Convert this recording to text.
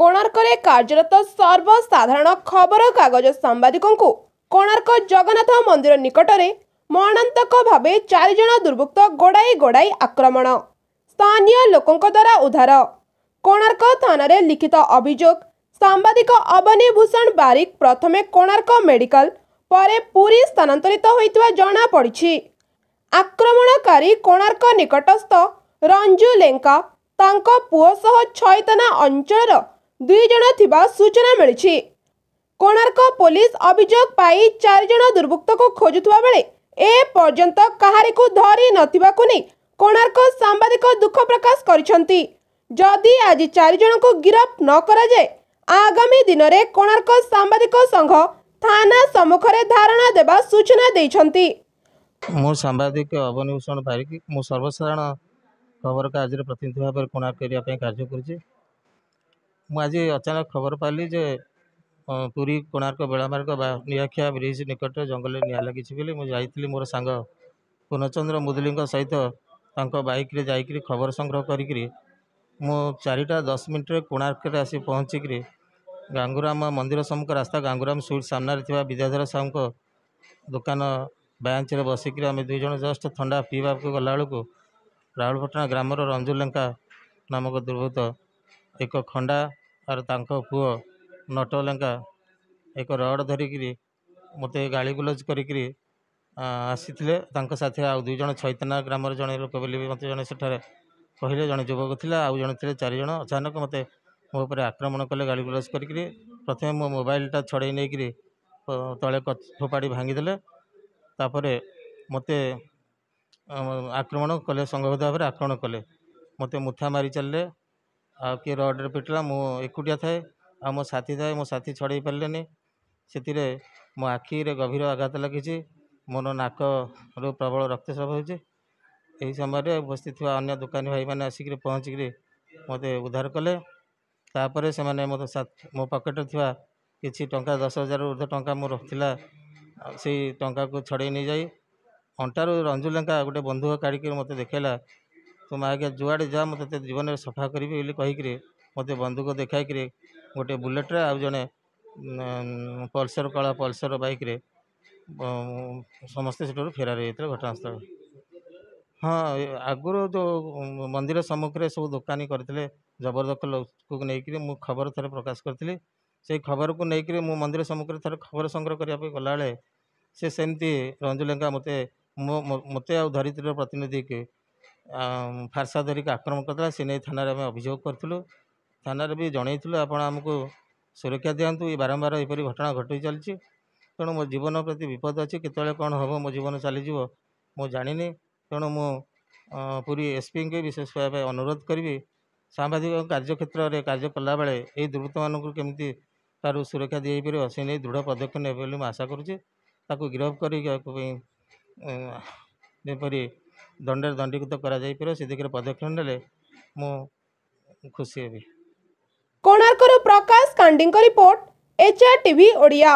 कोणार्करे कार्यरत सर्वसाधारण खबर कागज सांबादिकों कोणार्क जगन्नाथ मंदिर निकटरे मरणान्तक भावे 4 जण दुर्वृत्त गोड़ाई गोड़ाई आक्रमण स्थानीय लोकों द्वारा उद्धार। कोणार्क थाना लिखित अभियोग सांबादिक अवनीभूषण बारिक प्रथमे कोणार्क मेडिकल परे पुरी स्थानांतरित होइतवा जणा पड़िछि। आक्रमणकारी कोणार्क निकटस्थ रंजू लेंका तांको पुओ सह छैतना अंचल 2 जण थिबा सूचना मिलिछि। कोणार्क पुलिस अभियोग पाई 4 जण दुर्वृत्त को खोजुथुवा बेले ए पर्यंत कहारी को धरी नथिबा को नहीं कोणार्क सांबादिक दुख प्रकाश करिसंती। जदि आज 4 जण को गिरफ न करा जाए आगामी दिन में कोणार्क सांबादिक संघ थाना सम्मुखरे धारणा देबा सूचना दैछंती। मो सांबादिक अवनीभूषण बारिक मो सर्वसाधारण खबर कागज प्रतिनिधि भाव कोणार्क करने कार्य कर आज अचानक खबर पाली जे पुरी कोणार्क बेलामार्ग नियाखिया ब्रिज निकट जंगल निया लगी मुझे मोर सांग पूर्णचंद्र मुदुली सहित बाइक रे जाइकरी खबर संग्रह करी मु 4:10 मिनट कोणार्क आसी पहुँचिक गांगुराम मंदिर सम्मुख रास्ता गांगुराम स्वीट सामने विद्याधर साहू दुकान बेंच रे बसिक आम 2 जण जस्ट थंडा पीवा को गला बेलू राउलपटना ग्रामर रंजू लेंका नामक दुर्वृत्त एक खंडा और तांको पुओ नट लेंका एक रड धरिकी मते गाली गुलज करी आसी साथी आउ 2 जण छैतना ग्रामर जड़े लोक बोली मत जड़े सेठारे कहले जड़े युवक थिला आउ जड़े थे 4 जण अचानक मते मो उपर आक्रमण कले गाली गुलज करी प्रथमे मो मोबाइलटा छड़े नहीं तले फोपाड़ी भांगीदे तापरे मते आक्रमण कले संघबद्ध भाव आक्रमण कले मते मुथा मारी चलले आ किए रड्रे पिटला मु एकुटिया थाए आ मो साथी थाए मो साथी छड़े पारे से मो आखि रे गभीर आघात लगी मोर नाक रू प्रबल रक्तस्राव होती। यही समय उपस्थित अन्य दुकानी भाई मैंने आसिक पहुँचिक मत उद्धार कले तापर से मो पकेट कि टंका 10,000 ऊर्ध्व टंका मोर था से टंका को छड़े नहीं जाई अंटारू रंजू लेंका गोटे बंधुक काढ़ी मत देखला तुम आगे जुआड़े जा मत जीवन में सफा करी कहीकि मत बंधुक देखाई गोटे बुलेट्रे आउ जड़े पल्सर कला पल्सर बाइक रे समस्ते से फेरार होते घटनास्थल। हाँ आगुरी जो मंदिर सम्मुखें सब दुकानी करते जबरदखल को लेकिन मु खबर थे प्रकाश करी से खबर को लेकिन मु मंदिर सम्मुखें थे खबर संग्रह करने गला से सेमती रंजू लेंका मते आ धरित्री प्रतिनिधि के फारसा धरिक आक्रमण करता से नहीं थाना आम अभियोग करूँ थाना भी जनईलु आप आमको सुरक्षा दिंतु ये बारंबार यहपरी घटना घटी चलती तेणु मो जीवन प्रति विपद अच्छी केतले कौन हम मो जीवन चलीज मु जानी तेणु मु पूरी एसपी के विशेष भाव अनुरोध करी सांबादिक कार्यक्षेत्र में कार्य कला बेले यही दुर्वृत्त मानक केमती तार सुरक्षा दी पार से नहीं दृढ़ पदक्षेप ने आशा करुँचे गिरफ्त करपरी दंडे दंडीकृत कर से दिखे पदक्षेप ने मु खुशी हेबी। Konark Prakash Kandi report HR TV Odia.